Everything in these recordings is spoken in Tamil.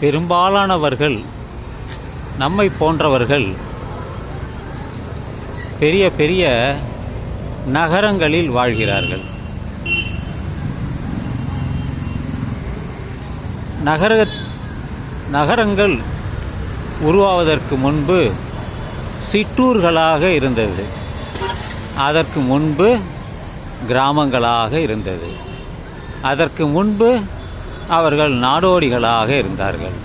பெரும்பாலானவர்கள், நம்மை போன்றவர்கள் பெரிய பெரிய நகரங்களில் வாழ்கிறார்கள். நகரங்கள் உருவாவதற்கு முன்பு சிற்றூர்களாக இருந்தது. அதற்கு முன்பு கிராமங்களாக இருந்தது. அதற்கு முன்பு அவர்கள் நாடோடிகளாக இருந்தார்கள்.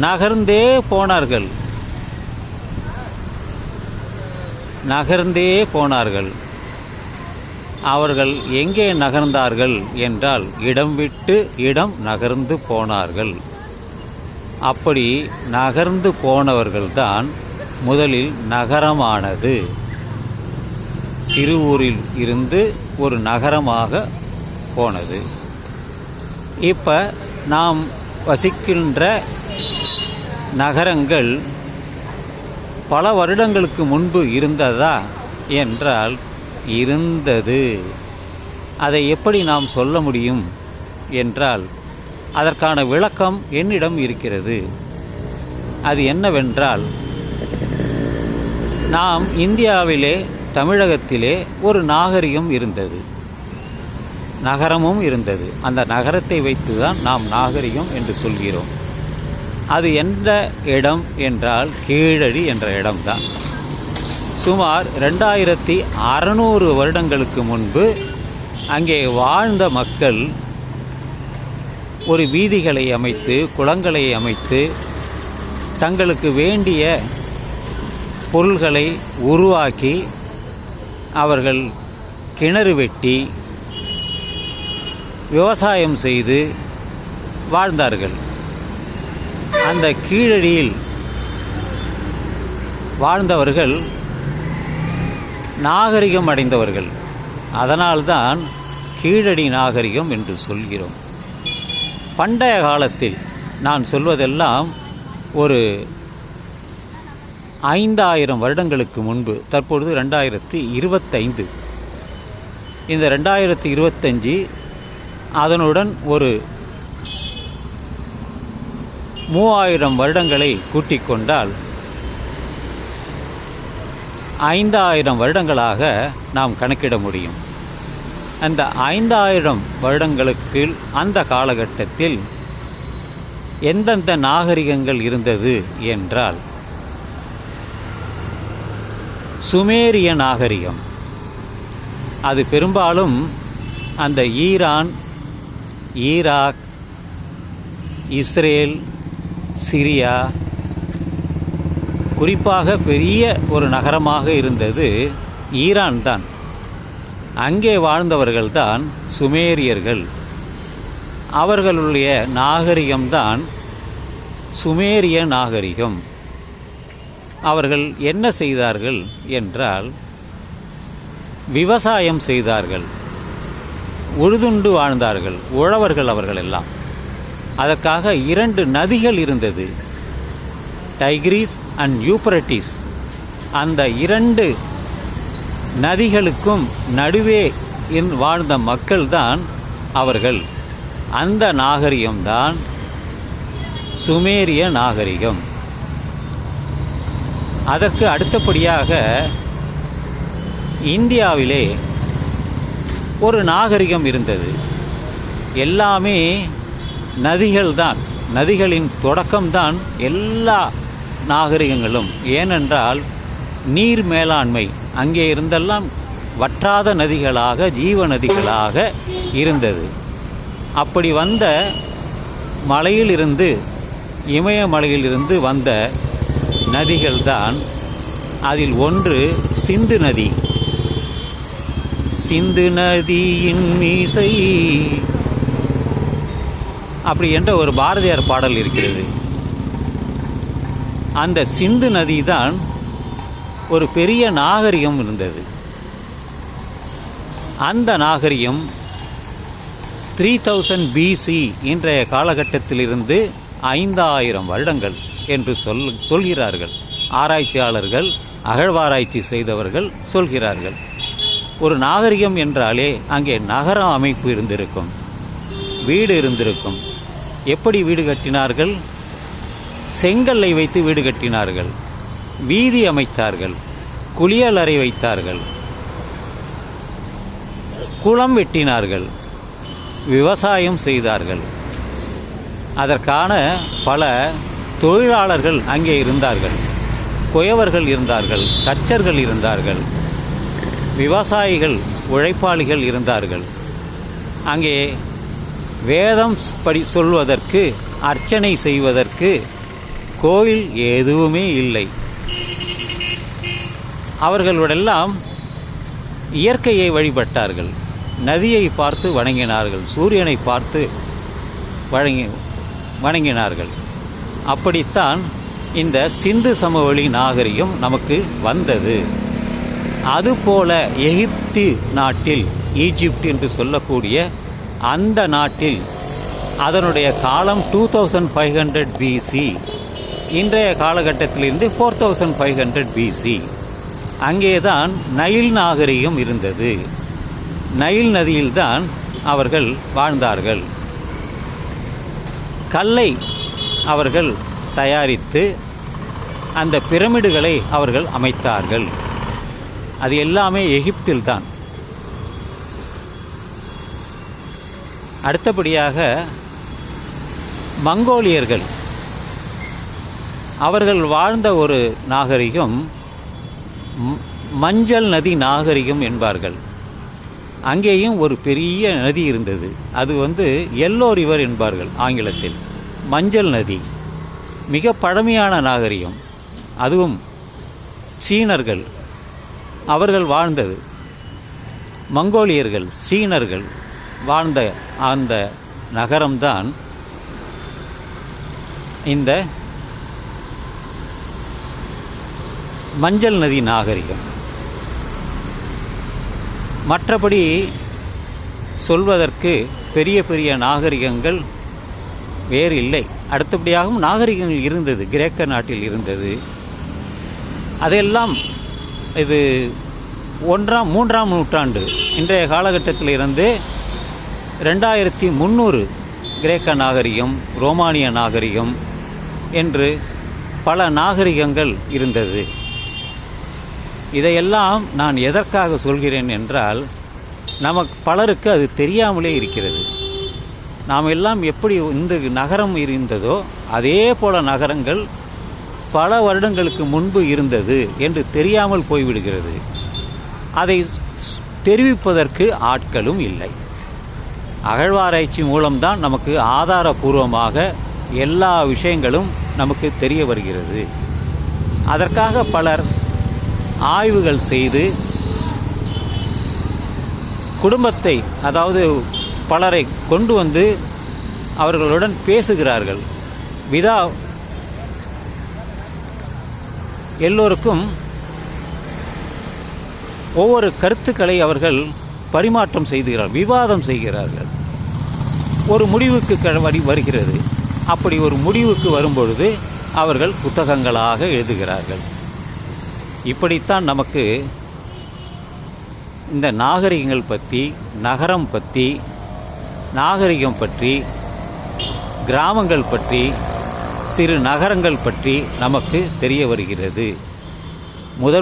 நகர்ந்தே போனார்கள். அவர்கள் எங்கே நகர்ந்தார்கள் என்றால் இடம் விட்டு இடம் நகர்ந்து போனார்கள். அப்படி நகர்ந்து போனவர்கள்தான் முதலில் நகரமானது. சிறு ஊரில் இருந்து ஒரு நகரமாக போனது. இப்போ நாம் வசிக்கின்ற நகரங்கள் பல வருடங்களுக்கு முன்பு இருந்ததா என்றால் இருந்தது. அதை எப்படி நாம் சொல்ல முடியும் என்றால் அதற்கான விளக்கம் என்னிடம் இருக்கிறது. அது என்னவென்றால், நாம் இந்தியாவிலே, தமிழகத்திலே ஒரு நாகரிகம் இருந்தது, நகரமும் இருந்தது. அந்த நகரத்தை வைத்துதான் நாம் நாகரிகம் என்று சொல்கிறோம். அது எந்த இடம் என்றால் கீழடி என்ற இடம்தான். சுமார் 2600 வருடங்களுக்கு முன்பு அங்கே வாழ்ந்த மக்கள் ஒரு வீதிகளை அமைத்து, குளங்களை அமைத்து, தங்களுக்கு வேண்டிய பொருள்களை உருவாக்கி, அவர்கள் கிணறு வெட்டி விவசாயம் செய்து வாழ்ந்தார்கள். அந்த கீழடியில் வாழ்ந்தவர்கள் நாகரிகம் அடைந்தவர்கள். அதனால்தான் கீழடி நாகரிகம் என்று சொல்கிறோம். பண்டைய காலத்தில் நான் சொல்வதெல்லாம் ஒரு 5000 வருடங்களுக்கு முன்பு. தற்பொழுது 2025. இந்த 2025 அதனுடன் ஒரு 3000 வருடங்களை கூட்டிக் கொண்டால் 5000 வருடங்களாக நாம் கணக்கிட முடியும். அந்த 5000 வருடங்களுக்கு அந்த காலகட்டத்தில் எந்தெந்த நாகரிகங்கள் இருந்தது என்றால், சுமேரிய நாகரிகம். அது பெரும்பாலும் அந்த ஈரான், ஈராக், இஸ்ரேல், சிரியா, குறிப்பாக பெரிய ஒரு நகரமாக இருந்தது ஈரான் தான். அங்கே வாழ்ந்தவர்கள்தான் சுமேரியர்கள். அவர்களுடைய நாகரிகம்தான் சுமேரிய நாகரிகம். அவர்கள் என்ன செய்தார்கள் என்றால், விவசாயம் செய்தார்கள், உழுதுண்டு வாழ்ந்தார்கள், உழவர்கள் அவர்கள் எல்லாம். அதற்காக 2 நதிகள் இருந்தது, டைக்ரீஸ் அண்ட் யூப்ரட்டிஸ். அந்த 2 நதிகளுக்கும் நடுவே வாழ்ந்த மக்கள்தான் அவர்கள். அந்த நாகரிகம்தான் சுமேரிய நாகரிகம். அதற்கு அடுத்தபடியாக இந்தியாவிலே ஒரு நாகரிகம் இருந்தது. எல்லாமே நதிகள்தான், நதிகளின் தொடக்கம்தான் எல்லா நாகரிகங்களும். ஏனென்றால் நீர் மேலாண்மை அங்கே இருந்தெல்லாம் வற்றாத நதிகளாக, ஜீவ நதிகளாக இருந்தது. அப்படி வந்த மலையிலிருந்து, இமயமலையிலிருந்து வந்த நதிகள்தான். அதில் ஒன்று சிந்து நதி. சிந்து நதியின் மீசை அப்படி என்ற ஒரு பாரதியார் பாடல் இருக்கிறது. அந்த சிந்து நதி தான் ஒரு பெரிய நாகரிகம் இருந்தது. அந்த நாகரிகம் 3000 BC இன்றைய காலகட்டத்திலிருந்து 5000 வருடங்கள் என்று சொல்கிறார்கள் ஆராய்ச்சியாளர்கள், அகழ்வாராய்ச்சி செய்தவர்கள் சொல்கிறார்கள். ஒரு நாகரிகம் என்றாலே அங்கே நகர அமைப்பு இருந்திருக்கும், வீடு இருந்திருக்கும், எப்படி வீடு கட்டினார்கள்? செங்கல்லை வைத்து வீடு கட்டினார்கள், வீதி அமைத்தார்கள், குளியலறை வைத்தார்கள், குளம் வெட்டினார்கள், விவசாயம் செய்தார்கள். அதற்கான பல தொழிலாளர்கள் அங்கே இருந்தார்கள். குயவர்கள் இருந்தார்கள், தச்சர்கள் இருந்தார்கள், விவசாயிகள், உழைப்பாளிகள் இருந்தார்கள். அங்கே வேதம் சொல்வதற்கு, அர்ச்சனை செய்வதற்கு கோயில் எதுவுமே இல்லை. அவர்களோடெல்லாம் இயற்கையை வழிபட்டார்கள், நதியை பார்த்து வணங்கினார்கள், சூரியனை பார்த்து வணங்கினார்கள். அப்படித்தான் இந்த சிந்து சமவெளி நாகரிகம் நமக்கு வந்தது. அதுபோல எகிப்து நாட்டில், ஈஜிப்ட் என்று சொல்லக்கூடிய அந்த நாட்டில் அதனுடைய காலம் 2500 BC, இன்றைய காலகட்டத்திலிருந்து 4500 BC. அங்கேதான் நைல் நாகரிகம் இருந்தது. நைல் நதியில்தான் அவர்கள் வாழ்ந்தார்கள். கல்லை அவர்கள் தயாரித்து அந்த பிரமிடுகளை அவர்கள் அமைத்தார்கள். அது எல்லாமே எகிப்தில்தான். அடுத்தபடியாக மங்கோலியர்கள், அவர்கள் வாழ்ந்த ஒரு நாகரிகம் மஞ்சள் நதி நாகரிகம் என்பார்கள். அங்கேயும் ஒரு பெரிய நதி இருந்தது. அது எல்லோ ரிவர் என்பார்கள் ஆங்கிலத்தில். மஞ்சள் நதி மிக பழமையான நாகரிகம். அதுவும் சீனர்கள் அவர்கள் வாழ்ந்தது. மங்கோலியர்கள், சீனர்கள் வாழ்ந்த அந்த நகரம்தான் இந்த மஞ்சள் நதி நாகரிகம். மற்றபடி சொல்வதற்கு பெரிய பெரிய நாகரிகங்கள் வேறு இல்லை. அடுத்தபடியாகவும் நாகரிகங்கள் இருந்தது, கிரேக்க நாட்டில் இருந்தது. அதெல்லாம் இது 1ஆம் 3ஆம் நூற்றாண்டு, இன்றைய காலகட்டத்தில் இருந்து 2300 கிரேக்க நாகரிகம், ரோமானிய நாகரிகம் என்று பல நாகரிகங்கள் இருந்தது. இதையெல்லாம் நான் எதற்காக சொல்கிறேன் என்றால், நமக்கு பலருக்கு அது தெரியாமலே இருக்கிறது. நாம் எல்லாம் எப்படி இந்த நகரம் இருந்ததோ அதே போல நகரங்கள் பல வருடங்களுக்கு முன்பு இருந்தது என்று தெரியாமல் போய்விடுகிறது. அதை தெரிவிப்பதற்கு ஆட்களும் இல்லை. அகழ்வாராய்ச்சி மூலம்தான் நமக்கு ஆதாரபூர்வமாக எல்லா விஷயங்களும் நமக்கு தெரிய வருகிறது. அதற்காக பலர் ஆய்வுகள் செய்து குடும்பத்தை, அதாவது பலரை கொண்டு வந்து அவர்களுடன் பேசுகிறார்கள். எல்லோருக்கும் ஒவ்வொரு கருத்துக்களை அவர்கள் பரிமாற்றம் செய்கிறார்கள், விவாதம் செய்கிறார்கள். ஒரு முடிவுக்கு வருகிறது. அப்படி ஒரு முடிவுக்கு வரும்பொழுது அவர்கள் புத்தகங்களாக எழுதுகிறார்கள். இப்படித்தான் நமக்கு இந்த நாகரிகங்கள் பற்றி, நகரம் பற்றி, நாகரிகம் பற்றி, கிராமங்கள் பற்றி, சிறு நகரங்கள் பற்றி நமக்கு தெரிய வருகிறது.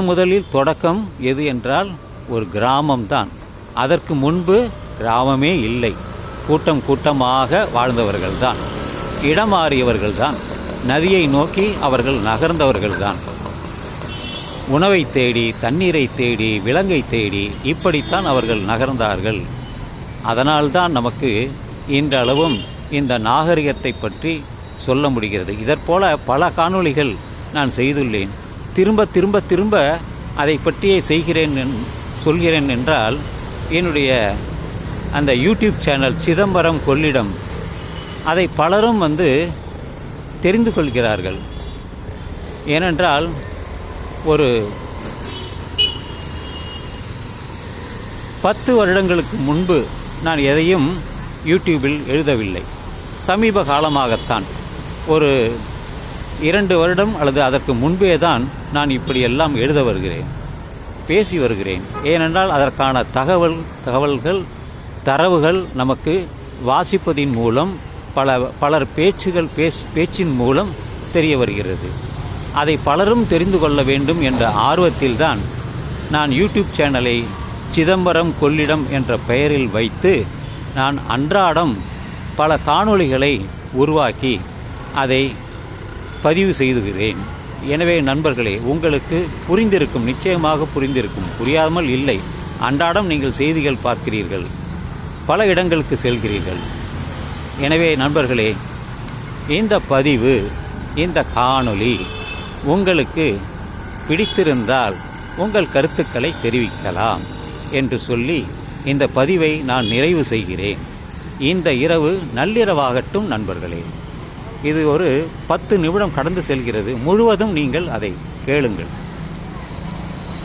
முதலில் தொடக்கம் எது என்றால் ஒரு கிராமம்தான். அதற்கு முன்பு கிராமமே இல்லை. கூட்டம் கூட்டமாக வாழ்ந்தவர்கள்தான், இடம் மாறியவர்கள்தான், நதியை நோக்கி அவர்கள் நகர்ந்தவர்கள்தான். உணவை தேடி, தண்ணீரை தேடி, விலங்கை தேடி இப்படித்தான் அவர்கள் நகர்ந்தார்கள். அதனால்தான் நமக்கு இன்றளவும் இந்த நாகரிகத்தை பற்றி சொல்ல முடிகிறது. இதற்போல பல காணொளிகள் நான் செய்துள்ளேன். திரும்ப திரும்ப திரும்ப அதை பற்றியே சொல்கிறேன் என்றால், என்னுடைய அந்த யூடியூப் சேனல் சிதம்பரம் கொள்ளிடம், அதை பலரும் தெரிந்து கொள்கிறார்கள். ஏனென்றால் ஒரு 10 வருடங்களுக்கு முன்பு நான் எதையும் யூடியூபில் எழுதவில்லை. சமீப காலமாகத்தான், ஒரு 2 வருடம் அல்லது அதற்கு முன்பே தான் நான் இப்படியெல்லாம் எழுத வருகிறேன், பேசி வருகிறேன். ஏனென்றால் அதற்கான தகவல்கள், தரவுகள் நமக்கு வாசிப்பதின் மூலம் பலர் பேச்சின் மூலம் தெரிய வருகிறது. அதை பலரும் தெரிந்து கொள்ள வேண்டும் என்ற ஆர்வத்தில்தான் நான் யூடியூப் சேனலை சிதம்பரம் கொள்ளிடம் என்ற பெயரில் வைத்து நான் அன்றாடம் பல காணொளிகளை உருவாக்கி அதை பதிவு செய்துகிறேன். எனவே நண்பர்களே, உங்களுக்கு புரிந்திருக்கும், நிச்சயமாக புரிந்திருக்கும், புரியாமல் இல்லை. அன்றாடம் நீங்கள் செய்திகள் பார்க்கிறீர்கள், பல இடங்களுக்கு செல்கிறீர்கள். எனவே நண்பர்களே, இந்த பதிவு, இந்த காணொளி உங்களுக்கு பிடித்திருந்தால் உங்கள் கருத்துக்களை தெரிவிக்கலாம் என்று சொல்லி இந்த பதிவை நான் நிறைவு செய்கிறேன். இந்த இரவு நள்ளிரவாகட்டும் நண்பர்களே. இது ஒரு 10 நிமிடம் கடந்து செல்கிறது. முழுவதும் நீங்கள் அதை கேளுங்கள்.